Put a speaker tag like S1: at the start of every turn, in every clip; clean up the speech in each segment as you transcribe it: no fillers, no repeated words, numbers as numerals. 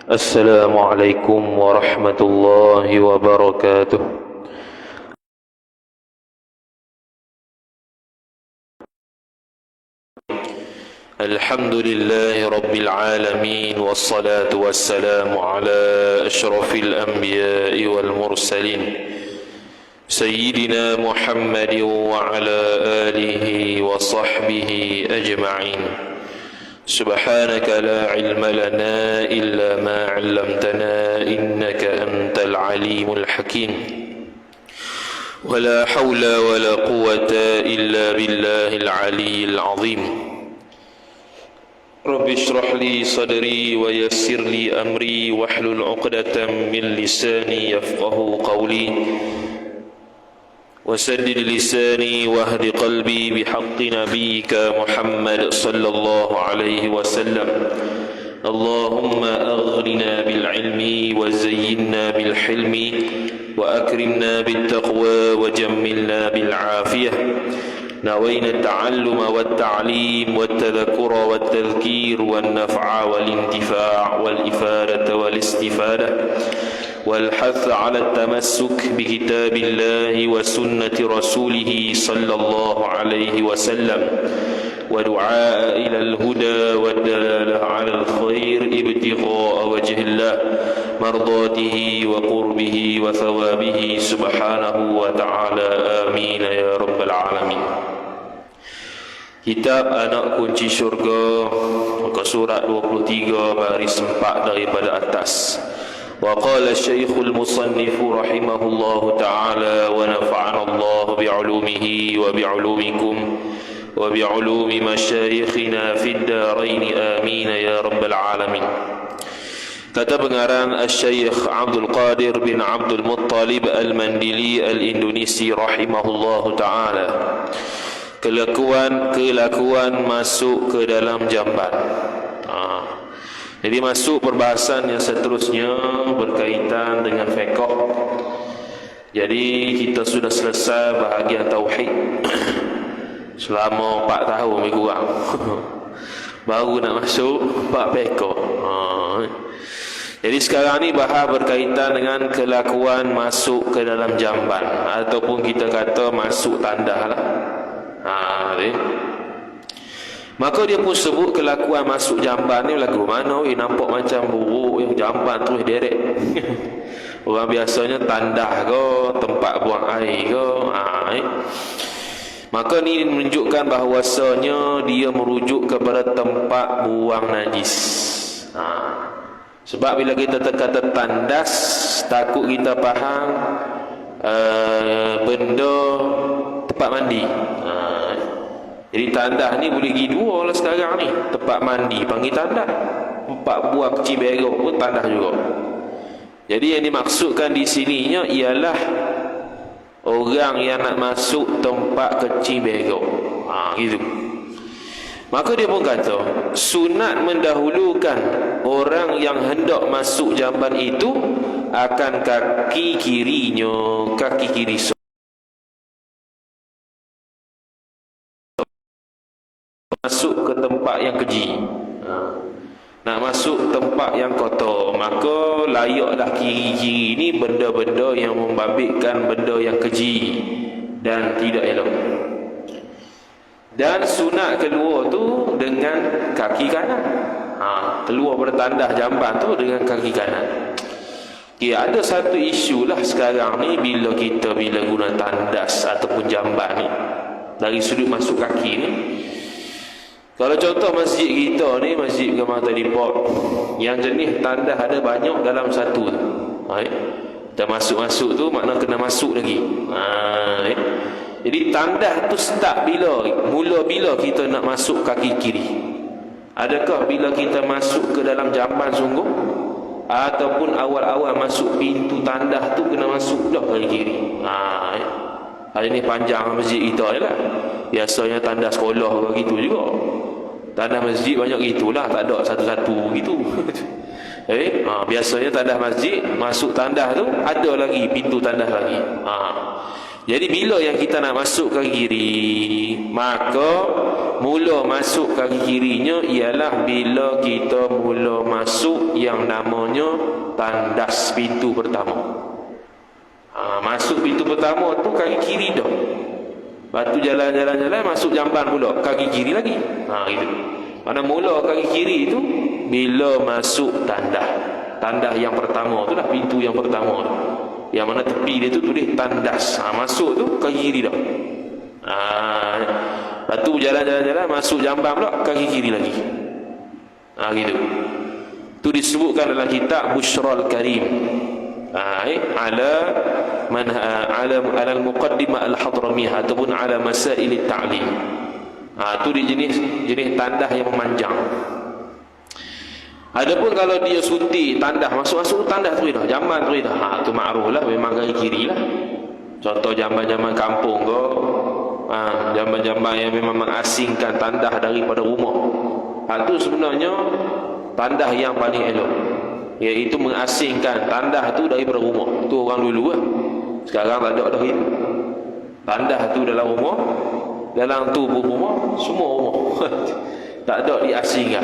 S1: Assalamualaikum warahmatullahi wabarakatuh. Alhamdulillahi rabbil alamin, wassalatu wassalamu ala ashrafil anbiya'i wal mursalin Sayyidina Muhammadin wa ala alihi wa sahbihi ajma'in. سبحانك لا علم لنا إلا ما علمتنا إنك أنت العليم الحكيم ولا حول ولا قوة إلا بالله العلي العظيم رب اشرح لي صدري ويسر لي أمري واحلل عقدة من لساني يفقه قولي وسدد لساني واهد قلبي بحق نبيك محمد صلى الله عليه وسلم اللهم أغننا بالعلم وزينا بالحلم وأكرمنا بالتقوى وجملنا بالعافية نوينا التعلم والتعليم والتذكر والتذكير والنفع والانتفاع والإفادة والاستفادة والحث على التمسك بكتاب الله وسنة رسوله صلى الله عليه وسلم ودعاء إلى الهدى والدلالة على الخير ابتغاء وجه الله مرضاته وقربه وثوابه سبحانه وتعالى آمين يا رب العالمين. Kitab Anak Kunci Syurga, muka surat 23 baris 4 daripada atas. وقال الشيخ المصنف رحمه الله تعالى ونفعنا الله بعلومه وبعلومكم وبعلوم مشايخنا في الدارين آمين يا رب العالمين. Kata pengarang Syekh Abdul Qadir bin Abdul Muttalib Al-Mandili Al-Indonesi rahimahullahu ta'ala, kelakuan masuk ke dalam jamban. Jadi masuk perbahasan yang seterusnya berkaitan dengan fiqh. Jadi kita sudah selesai bahagian tauhid selama 4 tahun lebih kurang. Baru nak masuk bab fiqh. Jadi sekarang ni bahas berkaitan dengan kelakuan masuk ke dalam jamban, ataupun kita kata masuk tandah lah. Maka dia pun sebut kelakuan masuk jamban ni lagu mana? Nampak macam buruk yang jamban terus derek. Orang biasanya tandah ke, tempat buang air ke. Maka ni menunjukkan bahawasanya dia merujuk kepada tempat buang najis. Sebab bila kita kata tandas, takut kita faham benda tempat mandi. Jadi tandah ni boleh pergi dua lah sekarang ni. Tempat mandi panggil tandah, tempat buang kecil berok pun tandah juga. Jadi yang dimaksudkan di sininya ialah orang yang nak masuk tempat kecil berok. Gitu. Maka dia pun kata sunat mendahulukan orang yang hendak masuk jamban itu akan kaki kirinya, kaki kiri masuk ke tempat yang keji. Nak masuk tempat yang kotor, maka layaklah kiri-kiri ni benda-benda yang membabitkan benda yang keji dan tidak elok. Dan sunat keluar tu dengan kaki kanan. Keluar bertandah jamban tu dengan kaki kanan. Ada satu isu lah sekarang ni bila guna tandas ataupun jamban ni dari sudut masuk kaki ni. Kalau contoh masjid kita ni, masjid Gemata Depok, yang jenis tandas ada banyak dalam satu. Kita masuk-masuk tu makna kena masuk lagi. Jadi tandas tu start bila? Mula bila kita nak masuk kaki kiri? Adakah bila kita masuk ke dalam jamban sungguh? Ataupun awal-awal masuk pintu tandas tu kena masuk dah kaki kiri? Hari ni panjang masjid kita je lah. Biasanya tandas sekolah begitu juga. Tandas masjid banyak gitulah, tak ada satu-satu gitu. Biasanya tandas masjid, masuk tandas tu ada lagi pintu tandas lagi. Jadi bila yang kita nak masuk kaki kiri, maka mula masuk kaki kirinya ialah bila kita mula masuk yang namanya tandas pintu pertama. Masuk pintu pertama tu kaki kiri dah. Lepas tu jalan-jalan masuk jamban pula kaki kiri lagi. Gitu. Mana mula kaki kiri tu bila masuk tandas yang pertama tu lah, pintu yang pertama tu. Yang mana tepi dia tu tulis tandas. Masuk tu kaki kiri dah. Lepas tu jalan-jalan masuk jamban pula kaki kiri lagi. Gitu. Tu disebutkan dalam kitab Busyral Karim. Ala al-muqaddimah al-hadramiyah ataupun ala masail at-ta'lim. Tu di jenis tandas yang memanjang. Adapun kalau dia suntik tandas, masuk tandas tu dah, jamban tu dah. Tu makruf lah, memang kaki kiri lah. Contoh jamban-jamban kampung ke, jamban-jamban yang memang mengasingkan tandas daripada rumah. Tu sebenarnya tandas yang paling elok, iaitu mengasingkan tandas tu daripada rumah. Tu orang dulu lah. Sekarang tak ada dah itu. Tandas tu dalam rumah, dalam tubuh rumah, semua rumah. Tak ada diasingkan.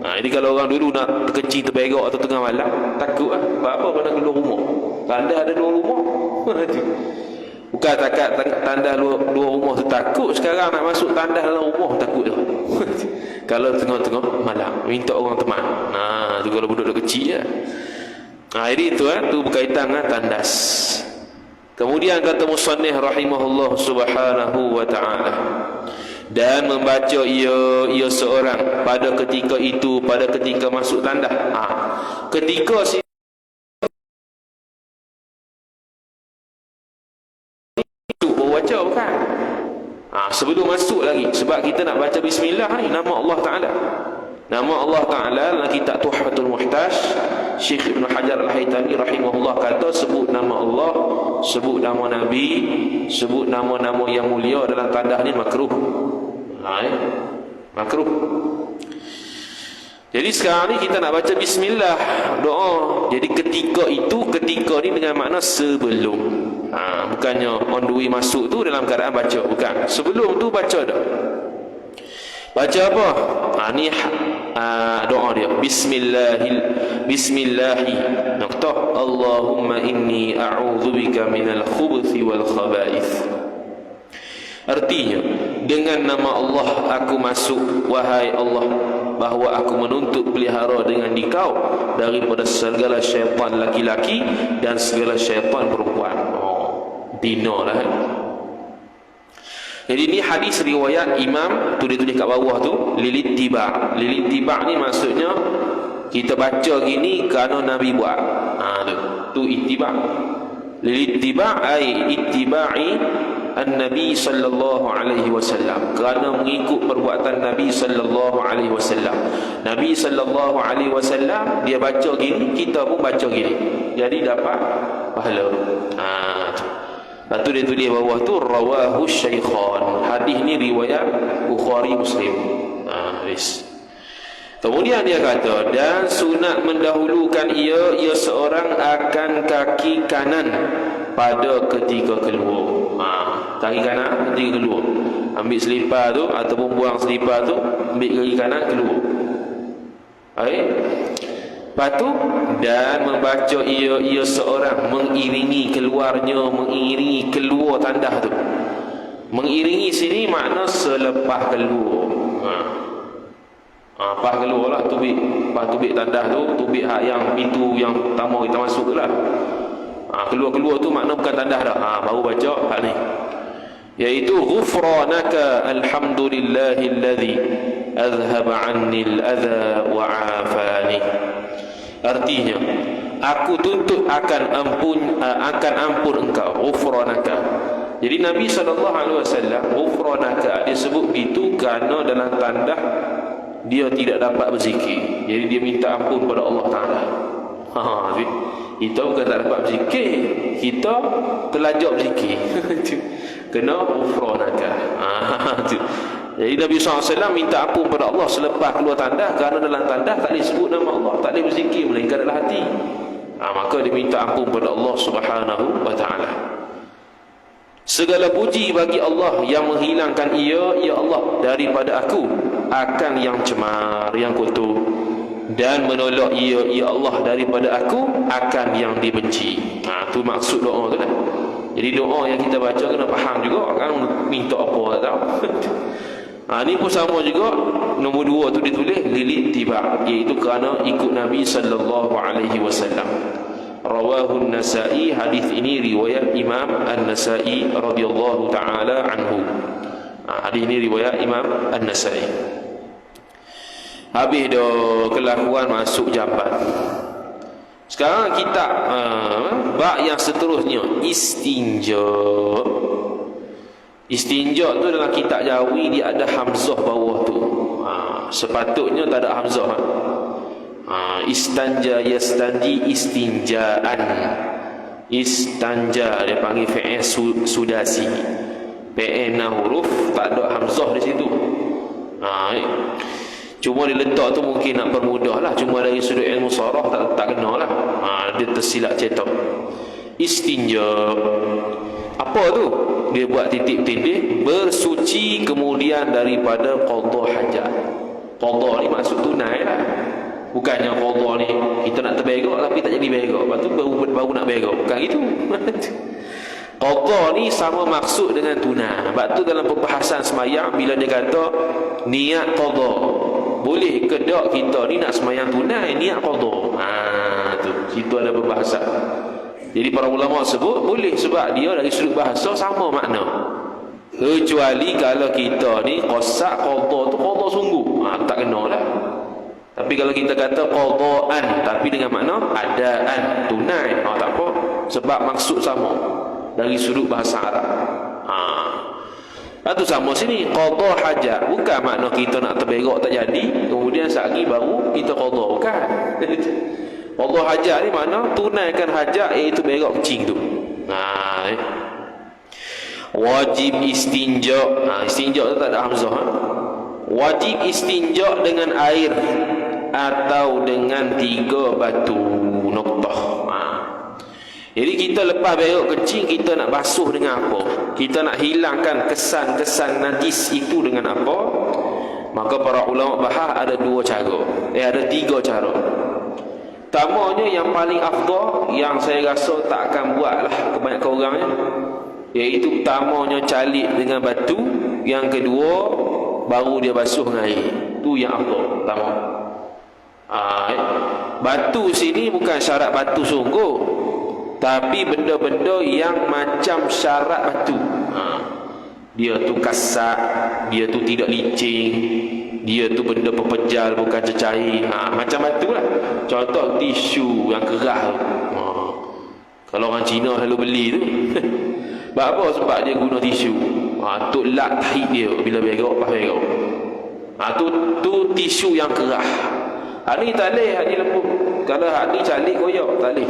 S1: Jadi kalau orang dulu nak terkecil, terberak atau tengah malam, takut lah. Apa kena keluar rumah? Tandas ada dua rumah. Bukan takat tandas dua rumah tu takut, sekarang nak masuk tandas dalam rumah takut dah. Kalau tengah-tengah malam minta orang teman. Tu kalau budak kecil lah. Jadi itu tu berkaitan dengan tandas. Kemudian kata musannif rahimahullah subhanahu wa ta'ala, dan membaca ia seorang pada ketika itu, pada ketika masuk tandas. Ketika si baca bukan? Sebelum masuk lagi, sebab kita nak baca bismillah ni nama Allah Ta'ala. Nama Allah Ta'ala dalam kitab Tuhfatul Muhtaj, Syekh Ibn Hajar Al-Haytami rahimahullah kata, sebut nama Allah, sebut nama Nabi, sebut nama-nama yang mulia dalam tandas ni makruh. Makruh. Jadi sekarang ni kita nak baca bismillah, doa. Jadi ketika ni dengan makna sebelum. Bukannya on the way masuk tu dalam keadaan baca, bukan. Sebelum tu baca dah. Baca apa? Ni doa dia. Bismillahi naqtah Allahumma inni a'udzubika minal khubuthi wal khaba'ith. Artinya, dengan nama Allah aku masuk, wahai Allah, bahawa aku menuntut pelihara dengan dikau daripada segala syaitan laki-laki dan segala syaitan perempuan. Dino lah. Jadi ni hadis riwayat Imam, tu dia tulis kat bawah tu, lilittiba'. Lilittiba' ni maksudnya kita baca gini kerana Nabi buat. Tu ittiba'. Lilittiba' ai ittiba'i an-nabi sallallahu alaihi wasallam, kerana mengikut perbuatan Nabi sallallahu alaihi wasallam. Nabi sallallahu alaihi wasallam dia baca gini, kita pun baca gini, jadi dapat pahala. Lepas tu dia tulis bawah tu rawahu syaikhan. Hadis ni riwayat Bukhari Muslim. Kemudian dia kata, dan sunat mendahulukan ia seorang akan kaki kanan pada ketika keluar. Kaki kanan ketika keluar, ambil selipar tu ataupun buang selipar tu, ambil kaki kanan keluar. Lepas tu, dan membaca ia seorang mengiringi keluarnya, mengiringi keluar tandas tu. Mengiringi sini makna selepas keluar. Pas keluar lah, pas tubik tandas tu, tubik hak yang pintu yang pertama kita masuk lah. Keluar-keluar tu makna bukan tandas dah. Baru baca hak ni, iaitu ghufranaka alhamdulillahilladzi azhaba 'anni al-adha wa 'afani. Artinya, aku tuntut akan ampun engkau, ghufranaka. Jadi Nabi SAW ghufranaka dia sebut begitu kerana dalam tandas dia tidak dapat berzikir. Jadi dia minta ampun pada Allah Ta'ala. Kita bukan tak dapat berzikir, kita terlajak berzikir. Kena ghufranaka. Jadi Nabi SAW minta ampun pada Allah selepas keluar tandas, kerana dalam tandas tak boleh sebut nama Allah, tak boleh berzikir melainkan dalam hati. Maka dia minta ampun pada Allah Subhanahu wa ta'ala. Segala puji bagi Allah yang menghilangkan ia, ya Allah, daripada aku akan yang cemar, yang kotor, dan menolak ia, ya Allah, daripada aku akan yang dibenci. Tu maksud doa tu lah. Jadi doa yang kita baca kena faham juga kan, minta apa tak tahu. Ni pun sama juga. Nombor 2 tu ditulis lilit tiba, iaitu kerana ikut Nabi sallallahu alaihi wasallam. Rawahu An-Nasa'i, hadis ini riwayat Imam An-Nasa'i radhiyallahu taala anhu. Hadis ini riwayat Imam An-Nasa'i. Habis dah kelakuan masuk jamban. Sekarang kita bab yang seterusnya, istinja. Istinja tu dalam kitab Jawi dia ada hamzah bawah tu. Sepatutnya tak ada hamzah. Istanja yastanji istinjaan. Istanja dia panggil fi'il sudasi. PN huruf tak ada hamzah di situ. Cuma diletak tu mungkin nak permudah lah. Cuma dari sudut ilmu sarah tak kena lah. Dia tersilap cetak. Istinja apa tu? Dia buat titik tindih, bersuci kemudian daripada qada hajat. Qada ni maksud tunai lah. Bukannya qada ni kita nak terberak tapi tak jadi berak, lepas tu baru nak berak. Bukan gitu. Qada ni sama maksud dengan tunai. Sebab tu dalam perbahasan semayang bila dia kata niat qada, boleh ke tak kita ni nak semayang tunai niat qada? Tu situ ada perbahasan. Jadi para ulama sebut boleh, sebab dia dari sudut bahasa sama makna. Kecuali kalau kita ni qasak qada tu qada sungguh, tak kena lah. Tapi kalau kita kata qadaan tapi dengan makna adaan, tunai, tak apa, sebab maksud sama dari sudut bahasa Arab. Itu sama sini, qada hajat bukan makna kita nak terberak tak jadi kemudian sehari baru kita qada, bukan. Qada hajat ni makna tunaikan hajat, iaitu berak kencing tu. Wajib istinja. Istinja tu tak ada hamzah. Wajib istinja dengan air atau dengan 3 batu noktah. Jadi kita lepas berak kencing, kita nak basuh dengan apa? Kita nak hilangkan kesan-kesan najis itu dengan apa? Maka para ulama bahas ada 2 cara. Ada 3 cara. Pertamanya yang paling afdal, yang saya rasa tak akan buat lah kebanyakan orangnya, iaitu pertamanya calik dengan batu, yang kedua baru dia basuh dengan air. Tu yang afdal pertama. Batu sini bukan syarat batu sungguh, tapi benda-benda yang macam syarat batu. Dia tu kasar, dia tu tidak licin, dia tu benda pepejal bukan cecair. Macam batu lah. Contoh tisu yang kerah tu. Kalau orang Cina selalu beli tu. Sebab apa? Sebab dia guna tisu. Untuk lap tahi dia bila berak, pas berak. Tu tisu yang kerah. Ni tak boleh, ni lembut. Kalau ni calik koyak, tak boleh.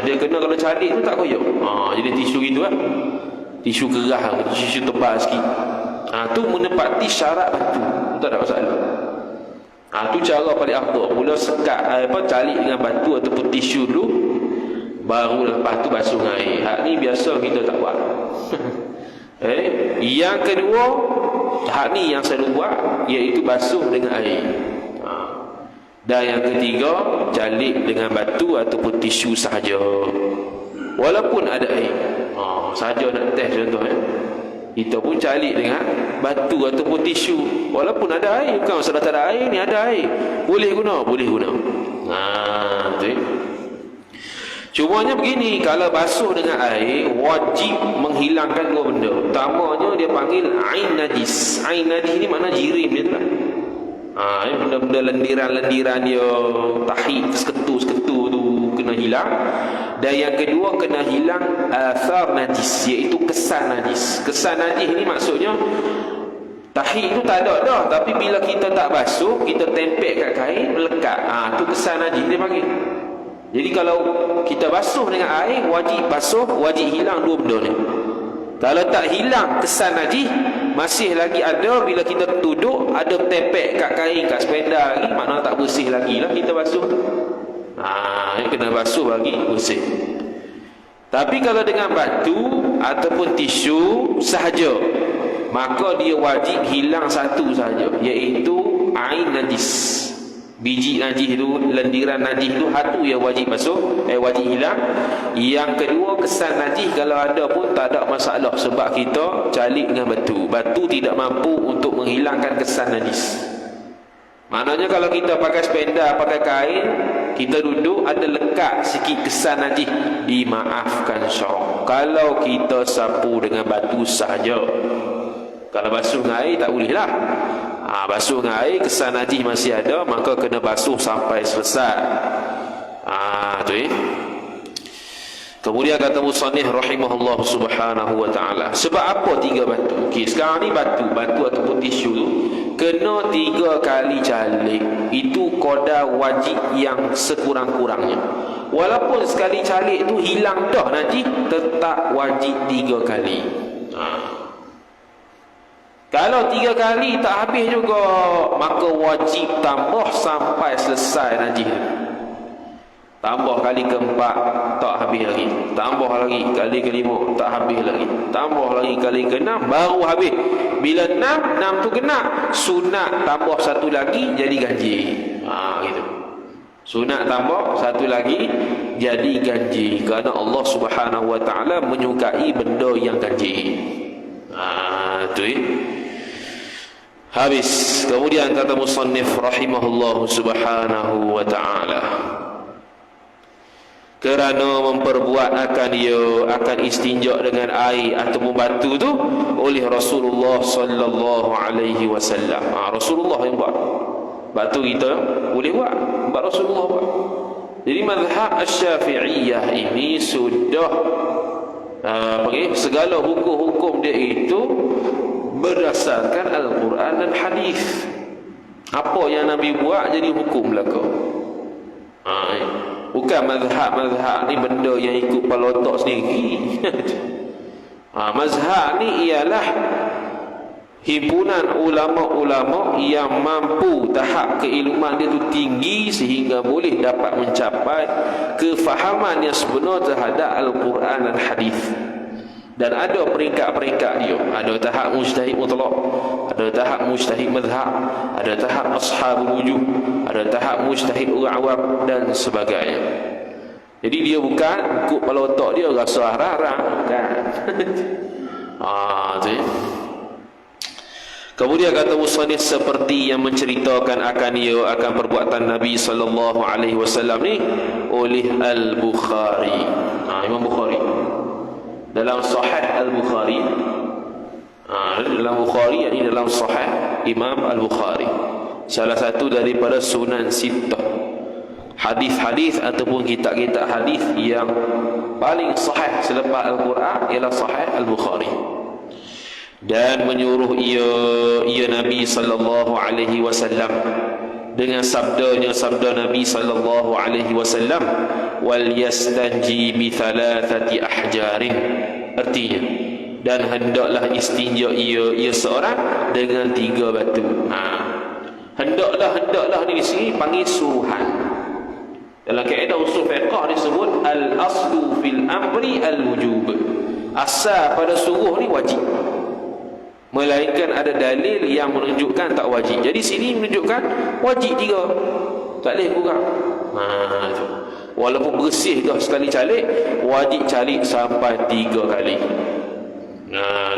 S1: Dia kena kalau calik tu tak koyak. Jadi tisu gitu lah. Tisu kerah, tisu tebal sikit. Tu menepati syarat batu. Tak ada masalah. Tu cara paling afdal. Mula sekat calik dengan batu ataupun tisu dulu, baru lepas tu basuh dengan air. Ni biasa kita tak buat. Yang kedua, ni yang saya buat, iaitu basuh dengan air. Dan yang ketiga, calik dengan batu ataupun tisu sahaja, walaupun ada air. Saja nak test contoh, kita pun calik dengan batu ataupun tisu walaupun ada air. Bukan masalah tak ada air, ni ada air, boleh guna, boleh guna. Cumanya begini, kalau basuh dengan air wajib menghilangkan 2 benda. Pertamanya dia panggil ain najis. Ain najis ni makna jirim dia tu lah. Benda-benda lendiran-lendiran dia, tahi, seketu-seketu tu kena hilang. Dan yang kedua, kena hilang athar najis, iaitu kesan najis. Kesan najis ni maksudnya tahi tu tak ada dah, tapi bila kita tak basuh, kita tempel kat kain, melekat. Tu kesan najis dia panggil. Jadi kalau kita basuh dengan air, wajib basuh, wajib hilang 2 benda ni. Kalau tak hilang kesan najis, masih lagi ada bila kita duduk ada tepek kat kain, kat sepeda lagi, maknanya tak bersih lagi lah kita basuh tu. Kena basuh lagi bersih. Tapi kalau dengan batu ataupun tisu sahaja, maka dia wajib hilang satu sahaja, iaitu ain najis. Biji najis tu, lendiran najis tu, satu yang wajib basuh, wajib hilang. Yang kedua, kesan najis kalau ada pun tak ada masalah, sebab kita calik dengan batu. Batu tidak mampu untuk menghilangkan kesan najis. Maknanya kalau kita pakai sepeda, pakai kain, kita duduk ada lekat sikit kesan najis, dimaafkan syarak. Kalau kita sapu dengan batu sahaja. Kalau basuh dengan air tak boleh lah. Basuh dengan air, kesan najis masih ada, maka kena basuh sampai selesai. Kemudian kata musannif rahimahullah subhanahu wa ta'ala, sebab apa 3 batu? Sekarang ni batu ataupun tisu tu kena 3 kali calik. Itu qadar wajib yang sekurang-kurangnya. Walaupun sekali calik tu hilang dah najis, tetap wajib 3 kali. Kalau 3 kali tak habis juga, maka wajib tambah sampai selesai najis. Tambah kali keempat, tak habis lagi. Tambah lagi kali kelima, tak habis lagi. Tambah lagi kali keenam, baru habis. Bila 6 tu kena, sunat tambah 1 lagi, jadi ganjil. Gitu. Sunat tambah 1 lagi, jadi ganjil. Kerana Allah subhanahu wa ta'ala menyukai benda yang ganjil. Habis. Kemudian kata musannif rahimahullah subhanahu wa ta'ala, kerana memperbuat akan istinja dengan air ataupun batu tu oleh Rasulullah sallallahu alaihi wasallam. Rasulullah yang buat. Batu kita boleh buat Rasulullah buat. Jadi mazhab Asy-Syafi'iyah ini sudah segala hukum-hukum dia itu berdasarkan Al-Quran dan hadis. Apa yang Nabi buat jadi hukum belaka. Bukan mazhab ni benda yang ikut kepala otak sendiri. Mazhab ni ialah himpunan ulama-ulama yang mampu tahap keilmuan dia tu tinggi sehingga boleh dapat mencapai kefahaman yang sebenar terhadap Al-Quran dan hadis. Dan ada peringkat-peringkat dia. Ada tahap mujtahid mutlaq, ada tahap mujtahid mazhab, ada tahap ashabul wujuh, ada tahap mujtahid awam dan sebagainya. Jadi dia bukan ikut kepala otak dia rasa harap-harap, bukan. Kemudian kata musannif, seperti yang menceritakan akan perbuatan Nabi sallallahu alaihi wasallam ni oleh Al-Bukhari. Imam Bukhari dalam Sahih Al-Bukhari, dalam Bukhari, yakni dalam Sahih Imam Al-Bukhari, salah satu daripada Sunan Sittah, hadis-hadis ataupun kitab-kitab hadis yang paling sahih selepas Al-Quran ialah Sahih Al-Bukhari. Dan menyuruh ia Nabi sallallahu alaihi wasallam dengan sabda Nabi sallallahu alaihi wasallam, wal yastanji bi thalathati ahjarin, artinya dan hendaklah istinja ia seorang dengan 3 batu. Hendaklah ni di sini panggil suruhan. Dalam kaedah usul fiqh disebut al-aslu fil amri al-wujub. Asal pada suruh ni wajib, melainkan ada dalil yang menunjukkan tak wajib. Jadi sini menunjukkan wajib 3, tak boleh kurang. Tu. Walaupun bersih dah sekali calik, wajib calik sampai 3 kali.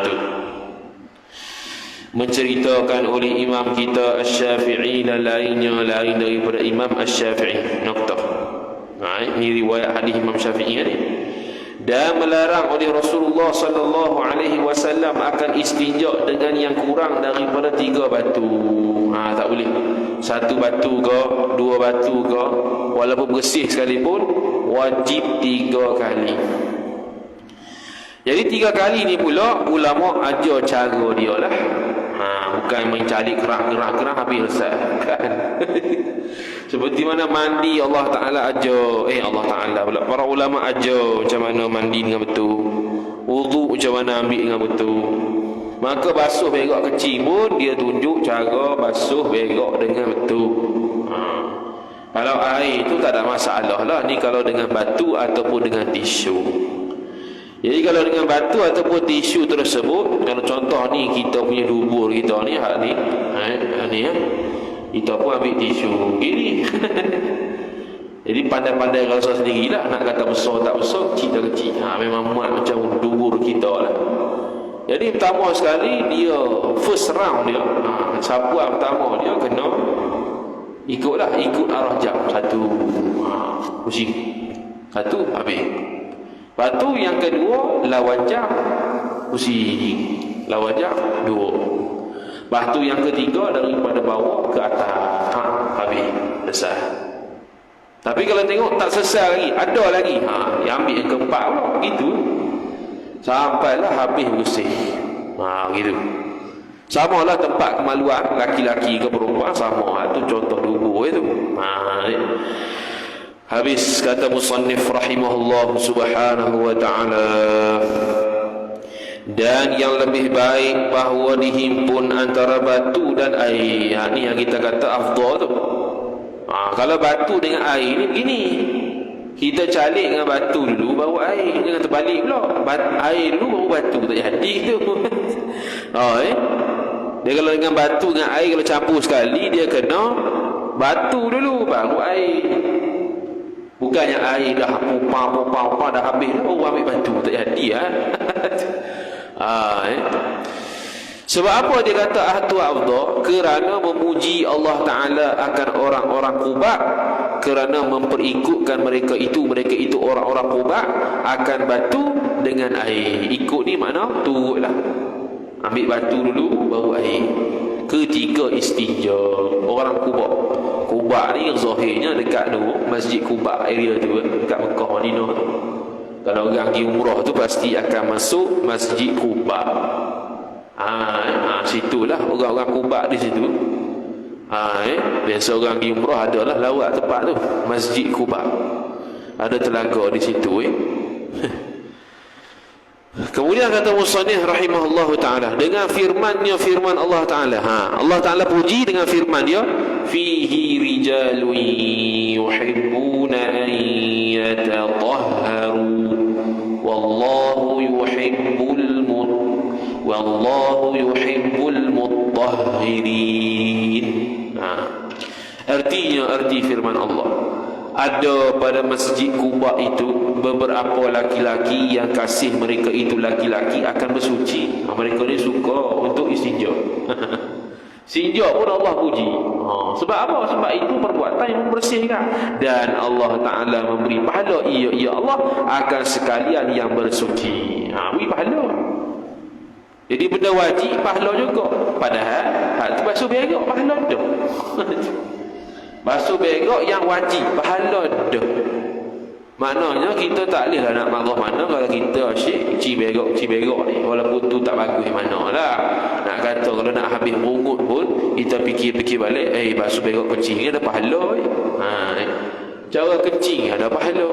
S1: Tu. Menceritakan oleh imam kita Asy-Syafi'i dan lain daripada Imam Asy-Syafi'i. Noktah. Ini riwayat hadis Imam Syafi'i ni. Dan melarang oleh Rasulullah sallallahu alaihi wasallam akan istinja dengan yang kurang daripada 3 batu. Tak boleh 1 batu ke 2 batu ke, walaupun bersih sekalipun wajib 3 kali. Jadi 3 kali ni pula ulama ajar cara dia lah. Bukan mencari gerah habis selesai, kan? Seperti mana mandi Allah Ta'ala ajar, Allah Ta'ala pula, para ulama ajar macam mana mandi dengan betul, wudu macam mana ambil dengan betul. Maka basuh begok kecil pun dia tunjuk cara basuh begok dengan betul. Kalau air itu tak ada masalah lah. Ni kalau dengan batu ataupun dengan tisu. Jadi kalau dengan batu ataupun tisu tersebut, kalau contoh ni kita punya dubur kita ni, hak ni, ni ya, kita pun ambil tisu gini. Jadi pandai-pandai rasa sendirilah nak kata besar tak besar, kecil tak kecil. Memang muat macam dubur kita lah. Jadi pertama sekali dia first round dia, sapuan pertama dia kena ikut arah jam satu, pusing satu habis. Lepas tu yang kedua lawan jam, pusing lawan jam dua. Lepas tu yang ketiga daripada bawah ke atas, habis selesai. Tapi kalau tengok tak selesai lagi, ada lagi, dia ambil yang keempat pula, gitu. Sampailah habis bersih. Gitu. Sama lah tempat kemaluan laki-laki ke perempuan, sama. Itu contoh dubur itu. Habis kata musannif rahimahullah subhanahu wa ta'ala, dan yang lebih baik bahawa dihimpun antara batu dan air. Ini yang kita kata afdal tu. Kalau batu dengan air ni begini, kita calik dengan batu dulu baru air, jangan terbalik pula. Air dulu baru batu, tak jadi tu. Dia kalau dengan batu dengan air, kalau campur sekali, dia kena batu dulu baru air. Bukannya air dah pupang dah habis dah baru ambil batu, tak jadi. Sebab apa dia kata ahdu afdal? Kerana memuji Allah Ta'ala akan orang-orang Quba, kerana memperikutkan mereka itu orang-orang Quba akan batu dengan air. Ikut ni makna turutlah, ambil batu dulu baru air. Ketika istinja orang Quba ni zahirnya dekat tu Masjid Quba area tu, dekat Mekah Madinah tu. Kalau orang pergi umrah tu pasti akan masuk Masjid Quba. Situlah orang-orang Quba di situ. Biasa orang pergi umrah adalah lawat tempat tu, Masjid Quba. Ada telaga di situ. Kemudian kata musannif rahimahullahu ta'ala, dengan firman-Nya, firman Allah Ta'ala, Allah Ta'ala puji dengan firman dia, fihi rijalun yuhibbuna an yatatahharu wallahu yuhibbul mutahhirin. Arti firman Allah, ada pada Masjid Quba itu beberapa laki-laki yang kasih mereka itu laki-laki akan bersuci. Mereka ni suka untuk istinja. Sinja pun Allah puji. Sebab apa? Sebab itu perbuatan yang membersihkan, dan Allah Ta'ala memberi pahala. Ya Allah akan sekalian yang bersuci. Beri pahala. Jadi benda wajib pahala juga. Padahal hak tu basuh begok pahala dah. Basuh begok yang wajib pahala dah. Maknanya kita tak boleh lah nak marah mana kalau kita asyik ci begok ni, walaupun tu tak bagus manalah. Nak kata kalau nak habis rungut pun kita fikir-fikir balik, basuh begok kecil ni ada pahala. Cara kecil ada pahala.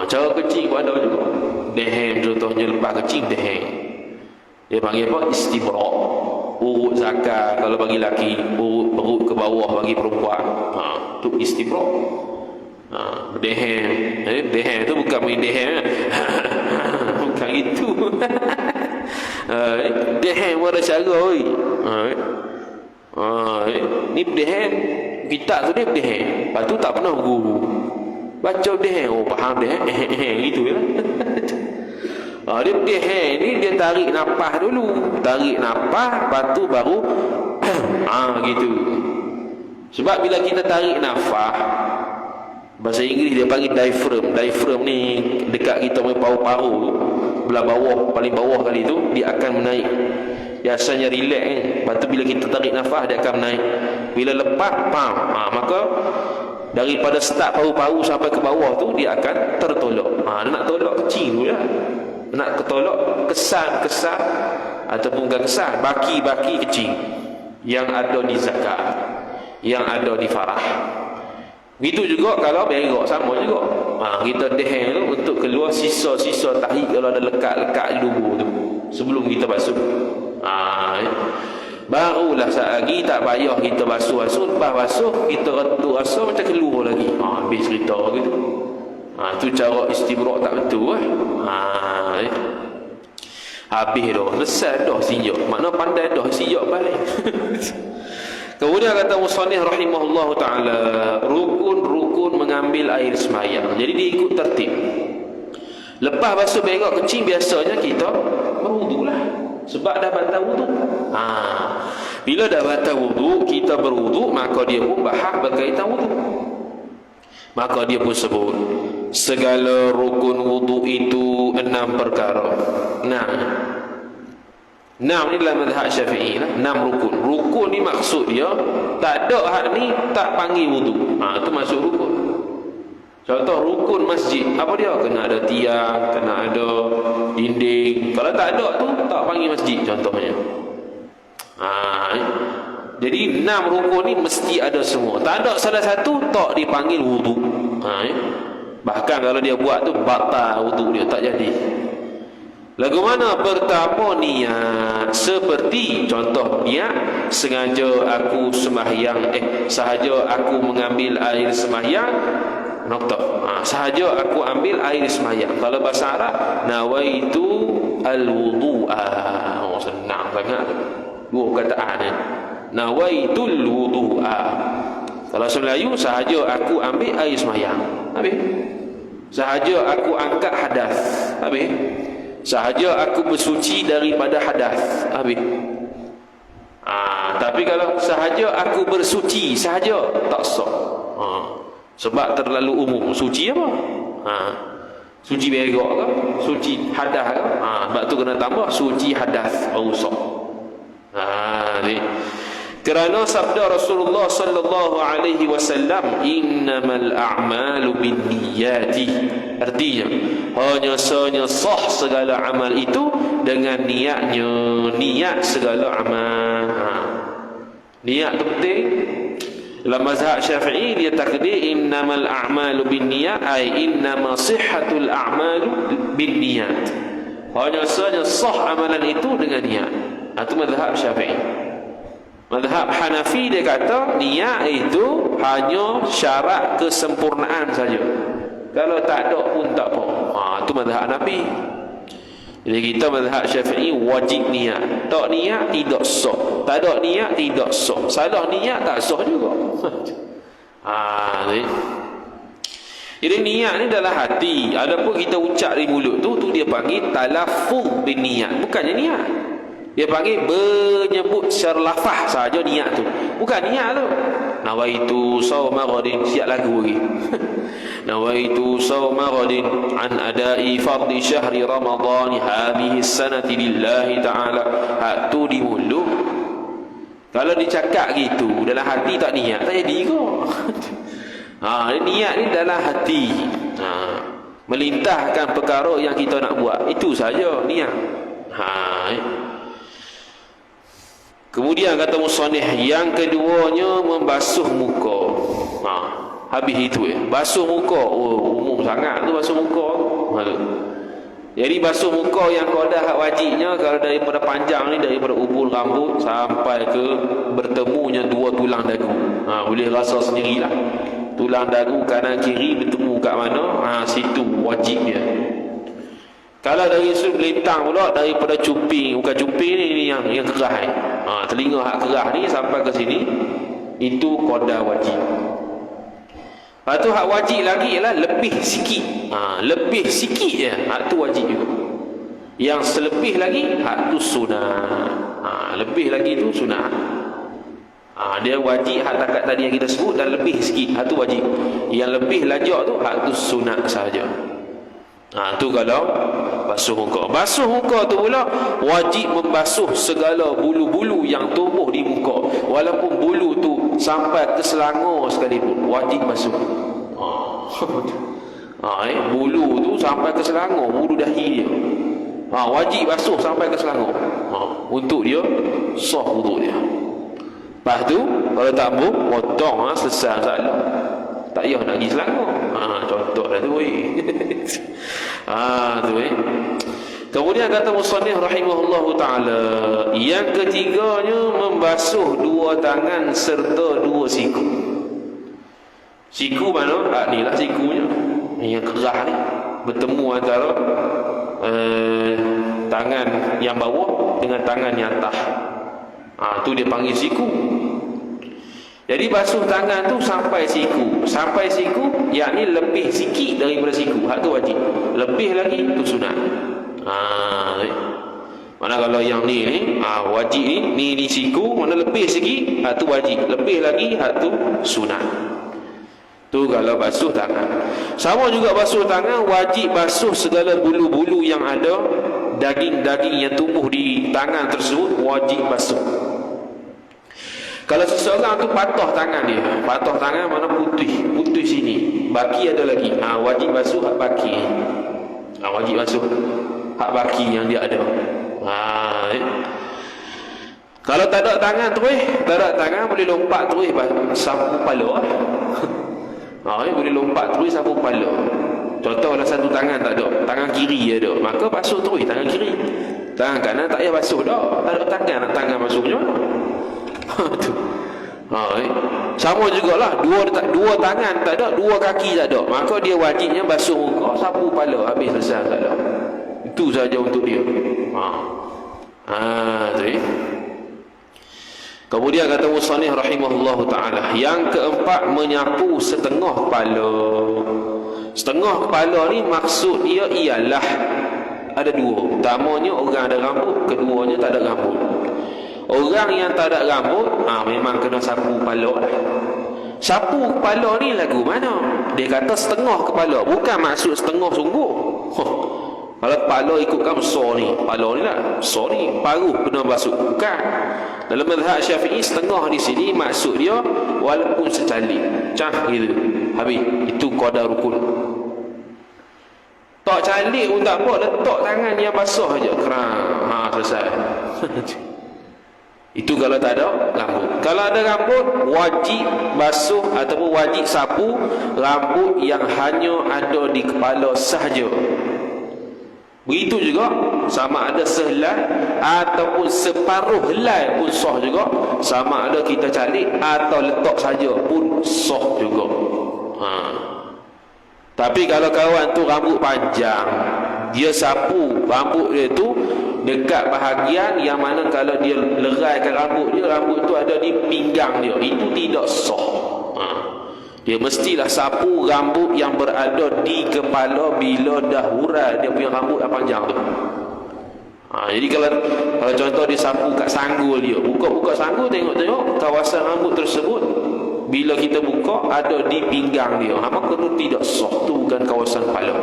S1: Cara kecil pun ada juga. Dehem contohnya, lepas kecil dehem, dia panggil apa? Istibra'. Urut zakat kalau bagi laki, urut ke bawah bagi perempuan. Tu istibra'. Dehem. Dehem tu bukan main dehem. Bukan itu. Dehem ada cara. Ni dehem. Kitab tu dia dehem. Lepas tu tak pernah guru. Baca dehem, faham dehem. Gitu ya. Dia dehem ni dia tarik nafas dulu. Tarik nafas, lepas tu baru gitu. Sebab bila kita tarik nafas, bahasa Inggeris dia panggil diaphragm. Diaphragm ni dekat kita punya paru-paru tu, belah bawah, paling bawah kali tu, dia akan menaik. Biasanya relax kan. Lepas tu bila kita tarik nafas, dia akan menaik. Bila lepas, maka daripada start paru-paru sampai ke bawah tu, dia akan tertolak. Dia nak tolak kecil tu lah. Nak ketolak kesan ataupun bukan kesan, baki-baki kecil yang ada di zakat, yang ada di farah. Begitu juga kalau berak, sama juga. Kita dehem tu untuk keluar sisa-sisa tahi kalau ada lekat-lekat di lubur tu. sebelum kita basuh. Barulah saat lagi tak payah kita basuh-basuh, lepas basuh kita retuk rasa macam keluar lagi. Habis cerita gitu. Tu cara istibrak tak betul habis dah, selesai dah sijak. Makna pandai dah sijak balik. Kemudian kata musannif rahimahullah taala, rukun-rukun mengambil air sembahyang. Jadi dia ikut tertib. Lepas basuh berak kecil biasanya kita berwuduklah. Sebab dah batal wuduk. Bila dah batal wuduk, kita berwuduk, maka dia pun bahas berkaitan wuduk. Maka dia pun sebut segala rukun wuduk itu 6 perkara. 6 ni dalam mazhab Syafi'i lah. 6 rukun. Rukun ni maksud dia tak ada hak ni tak panggil wuduk. Itu masuk rukun. Contoh rukun masjid, apa dia? Kena ada tiang, kena ada dinding. Kalau tak ada tu tak panggil masjid contohnya. Jadi 6 rukun ni mesti ada semua. Tak ada salah satu tak dipanggil wuduk. Bahkan kalau dia buat tu batal wuduk dia, tak jadi. Lagu mana? Pertama niat. Seperti contoh niat, sengaja aku sembahyang, sahaja aku mengambil air sembahyang, sahaja aku ambil air sembahyang. Kalau bahasa Arab, nawaitu al-wudu'a. Senang sangat. Dua perkataan ni. Nawaitul wudu'a. Kalau Melayu, sahaja aku ambil air sembahyang. Habis. Sahaja aku angkat hadas. Habis. Sahaja aku bersuci daripada hadas. Habis. Tapi kalau sahaja aku bersuci sahaja, tak sah. Sebab terlalu umum. Suci apa? Suci berak ke? Suci hadas ke? Sebab tu kena tambah suci hadas rusak. Kerana sabda Rasulullah sallallahu alaihi wasallam, innamal a'malu binniyati. Artinya hanya sah segala amal itu dengan niatnya. Niat segala amal. Niat tu penting. Dalam mazhab Syafi'i dia takdir innamal a'malu binniyat, ai innama sihhatul a'malu binniyat. Hanya saja sah amalan itu dengan niat. Itu mazhab Syafi'i. Mazhab Hanafi dia kata niat itu hanya syarat kesempurnaan saja. Kalau tak ada pun tak apa. Itu mazhab Hanafi. Jadi kita mazhab Syafi'i wajib niat. Tak niat tidak sah. Tak ada niat tidak sah. Salah niat tak sah juga. Jadi niat ni dalam hati. Adapun kita ucap di mulut tu dia panggil talaffuz bin niat. Bukannya niat. Dia panggil menyebut secara lafaz saja niat tu. Bukan niat tu. Nawaitu sawma ghadin, siap lagu lagi. Nawaitu sawma ghadin an adai fardhi syahri ramadhan hadhihi sanati lillahi ta'ala. Tu di mulut. Kalau dicakap gitu dalam hati tak niat, tak jadi kok. Niat ni dalam hati. Melintahkan perkara yang kita nak buat. Itu saja niat. Kemudian kata musannif, yang keduanya membasuh muka. Habis itu basuh muka. Umum sangat tu basuh muka. Jadi basuh muka yang kodah hak wajibnya, kalau daripada panjang ni, daripada ubun rambut sampai ke bertemunya dua tulang dagu. Boleh rasa sendirilah. Tulang dagu kanan kiri bertemu kat mana, situ wajib dia. Kalau dari sudut belintang pula, daripada cuping, bukan cuping ni yang kerah ni. Telinga hak kerah ni sampai ke sini, itu kodah wajib. Lepas tu hak wajib lagi ialah lebih sikit. Lebih sikit je, hak tu wajib juga. Yang selebih lagi, hak tu sunat. Lebih lagi tu sunat. Dia wajib hak takat tadi yang kita sebut, dan lebih sikit, hak tu wajib. Yang lebih lajak tu, hak tu sunat sahaja. Tu kalau basuh muka. Basuh muka tu pula wajib membasuh segala bulu-bulu yang tumbuh di muka. Walaupun bulu tu sampai ke selangor sekalipun, wajib basuh. Bulu tu sampai ke selangor, bulu dahi dia. Wajib basuh sampai ke selangor. Untuk dia sah wuduk dia. Lepas tu kalau tak potong, selesai masalah. Tak payah nak pergi selangor. Contoh dah tu. Tu Kemudian kata musannif rahimahullahu taala, yang ketiganya membasuh dua tangan serta dua siku. Siku mana? Ni lah sikunya. Ni yang kerah ni bertemu antara tangan yang bawah dengan tangan yang atas. Tu dia panggil siku. Jadi basuh tangan tu sampai siku. Sampai siku, yakni lebih sikit daripada siku. Hak tu wajib. Lebih lagi tu sunat. Mana kalau yang ni wajib ni siku, mana lebih sikit, hak tu wajib. Lebih lagi, hak tu sunat. Tu kalau basuh tangan. Sama juga basuh tangan, wajib basuh segala bulu-bulu yang ada, daging-daging yang tumbuh di tangan tersebut, wajib basuh. Kalau seseorang tu patah tangan dia, patah tangan mana putih sini, baki ada lagi, wajib basuh hak baki. Wajib basuh hak baki yang dia ada. Kalau tak ada tangan terus, tak ada tangan boleh lompat terus sapu kepala. Boleh lompat terus sapu kepala. Contohlah satu tangan tak ada, tangan kiri ada, maka basuh terus tangan kiri. Tangan kanan tak payah basuh dah, tak ada tangan, nak tangan basuhnya mana? Sama jugalah, dua tangan tak ada, dua kaki tak ada, maka dia wajibnya basuh muka, sapu kepala, habis selesai tak ada. Itu saja untuk dia. Kemudian kata musannif rahimahullahu taala, yang keempat menyapu setengah kepala. Setengah kepala ni maksud dia ialah ada dua. Pertamanya orang ada rambut, keduanya tak ada rambut. Orang yang tak ada rambut, memang kena sapu kepala lah. Sapu kepala ni lagu mana? Dia kata setengah kepala, bukan maksud setengah sungguh. Kalau kepala ikutkan besar ni, kepala ni lah, besar ni, paruh kena basuh. Bukan. Dalam mazhab Syafi'i, setengah di sini maksud dia walaupun secalik. Gitu. Habis. Itu qadar rukun. Tak calik pun tak apa, letak tangan yang basah aja. Selesai. Itu kalau tak ada rambut. Kalau ada rambut, wajib basuh ataupun wajib sapu rambut yang hanya ada di kepala sahaja. Begitu juga, sama ada sehelai ataupun separuh helai pun sah juga. Sama ada kita calik atau letak saja pun sah juga. Tapi kalau kawan tu rambut panjang, dia sapu rambut dia tu dekat bahagian yang mana kalau dia leraikan rambut tu ada di pinggang dia, itu tidak sah. Dia mestilah sapu rambut yang berada di kepala bila dah hurai dia punya rambut yang panjang tu. Jadi kalau contoh dia sapu kat sanggul dia, buka sanggul, tengok kawasan rambut tersebut bila kita buka ada di pinggang dia, maka tu tidak sah, tu bukan kawasan kepala.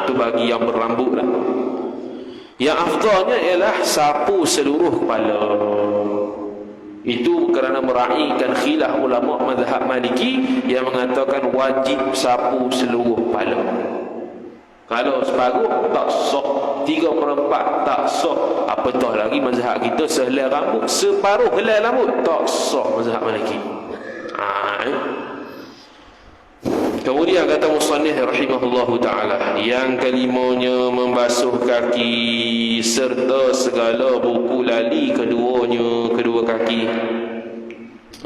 S1: Tu bagi yang berrambut lah. Yang afdalnya ialah sapu seluruh kepala. Itu kerana meraihkan khilaf ulama mazhab Maliki yang mengatakan wajib sapu seluruh kepala. Kalau separuh tak sah, 3/4 tak sah, apatah lagi mazhab kita sehelai rambut, separuh helai rambut tak sah mazhab Maliki. Kemudian kata musannif rahimahullahu taala, yang kelimanya membasuh kaki serta segala buku lali kedua kaki.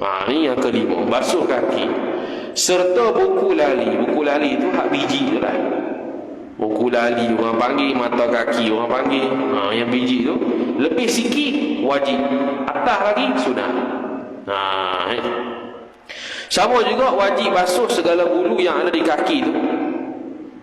S1: Ini yang kelima, basuh kaki serta buku lali. Buku lali itu hak biji tu lah. Buku lali orang panggil, mata kaki orang panggil. Yang biji tu lebih sikit wajib, atas lagi sunat. Sama juga wajib basuh segala bulu yang ada di kaki tu.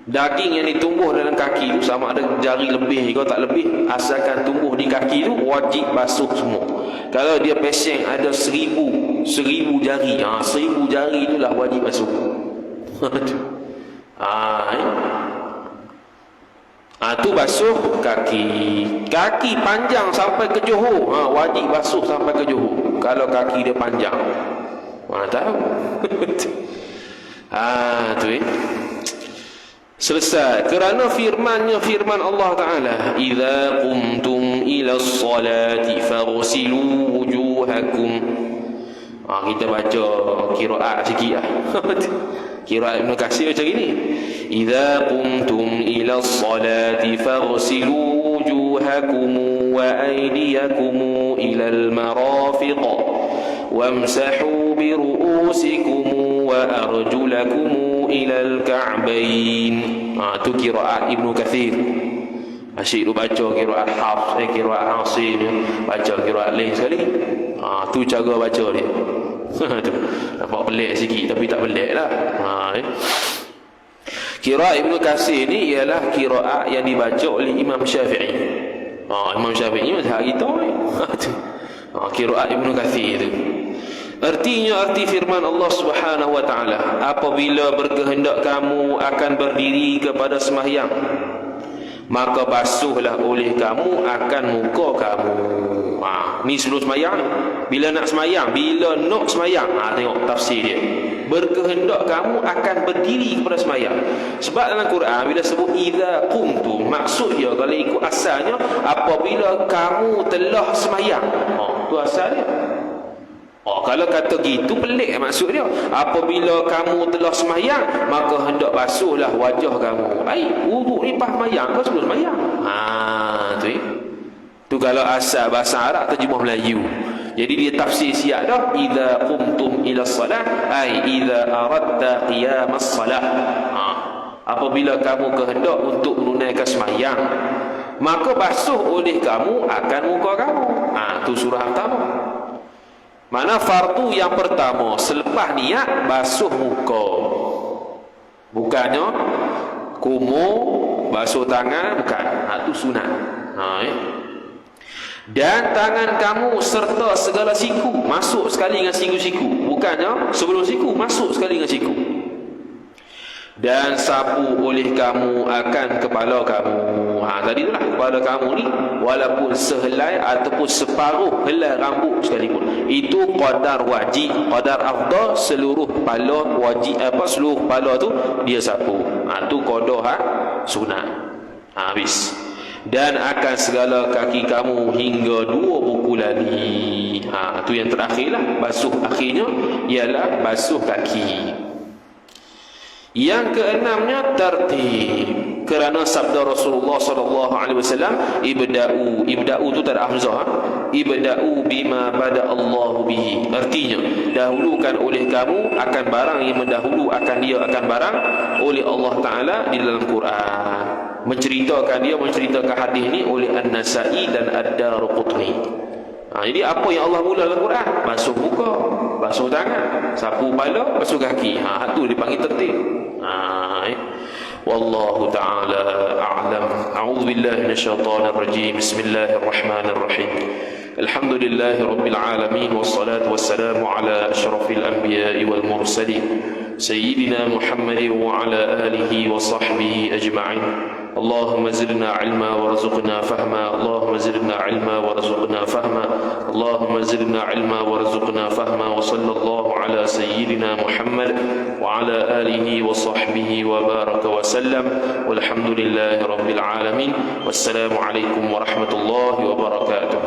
S1: Daging yang ditumbuh dalam kaki tu, sama ada jari lebih ke tak lebih, asalkan tumbuh di kaki tu, wajib basuh semua. Kalau dia peseng ada 1000 jari, 1000 jari itulah wajib basuh. Tu basuh kaki. Kaki panjang sampai ke Johor, wajib basuh sampai ke Johor. Kalau kaki dia panjang, mana tahu. Selesai. Kerana firman Allah Ta'ala, idza qumtum ila as-salati faghsilu wujuhakum. Kita baca qiraat sikit lah. Qiraat Ibn Katsir macam ni. idza qumtum ila as-salati faghsilu wujuhakum wa aydiyakum ila al-marafiq wamsahu bi ru'usikum wa arjulakum ila al-ka'bayn. Itu qiraat Ibnu Katsir. Asyik tu baca qiraat Hafs, qiraat Asim, baca qiraat lain sekali. Tu cara baca dia. Tu nampak pelik sikit tapi tak pelik lah. Qiraat Ibnu Katsir ni ialah qiraat yang dibaca oleh Imam Syafi'i. Imam Syafi'i mazhab kita ni. Qiraat Ibnu Katsir tu. Artinya arti firman Allah Subhanahu wa taala, apabila berkehendak kamu akan berdiri kepada sembahyang, maka basuhlah oleh kamu akan muka kamu. Ni sebelum sembahyang. Bila nak sembahyang, bila nak sembahyang, tengok tafsir dia. Berkehendak kamu akan berdiri kepada sembahyang. Sebab dalam Quran bila sebut idza qumtum, maksud dia kalau ikut asalnya apabila kamu telah sembahyang. Tu asal dia. Kalau kata gitu pelik maksud dia. Apabila kamu telah sembahyang, maka hendak basuhlah wajah kamu. Wuduk ni pas sembahyang ke sebelum sembahyang? Tu kalau asal bahasa Arab terjemah Melayu. Jadi dia tafsir siap dah. Idza qumtum ila salah, idza aradta qiyamas salah. Apabila kamu kehendak untuk menunaikan sembahyang, maka basuh oleh kamu akan muka kamu. Tu surah pertama. Mana fardu yang pertama selepas niat basuh muka. Bukannya kumur, basuh tangan, bukan. Itu sunat. Dan tangan kamu serta segala siku masuk sekali dengan siku-siku. Bukannya sebelum siku masuk sekali dengan siku. Dan sapu oleh kamu akan kepala kamu. Tadi itulah kepala kamu ni walaupun sehelai ataupun separuh helai rambut sekalipun. Itu qadar wajib, qadar afdal seluruh kepala wajib seluruh kepala tu dia sapu. Tu qadar sunat. Habis. Dan akan segala kaki kamu hingga 2 buku lali. Tu yang terakhirlah, basuh akhirnya ialah basuh kaki. Yang keenamnya tertib, kerana sabda Rasulullah sallallahu alaihi wasallam, ibda'u tu tak ada hamzah. Ibda'u bima bada Allah bihi. Artinya dahulukan oleh kamu akan barang yang mendahulu akan dia akan barang oleh Allah Taala di dalam Quran. Menceritakan hadis ni oleh An-Nasa'i dan Ad-Darqutni. Jadi apa yang Allah mula dalam Quran? Basuh muka, basuh tangan, sapu kepala, basuh kaki. Tu dipanggil tertib. Wallahu ta'ala a'lam. A'udzu billahi minasyaitonir rajim. Bismillahirrahmanirrahim. Alhamdulillahi rabbil alamin wassalatu wassalamu ala asyrafil anbiya'i wal mursalin sayyidina Muhammadin wa ala alihi wa sahbihi ajma'in. اللهم زدنا علما وارزقنا فهما اللهم زدنا علما وارزقنا فهما اللهم زدنا علما وارزقنا فهما وصلى الله على سيدنا محمد وعلى آله وصحبه وبارك وسلم والحمد لله رب العالمين والسلام عليكم ورحمة الله وبركاته.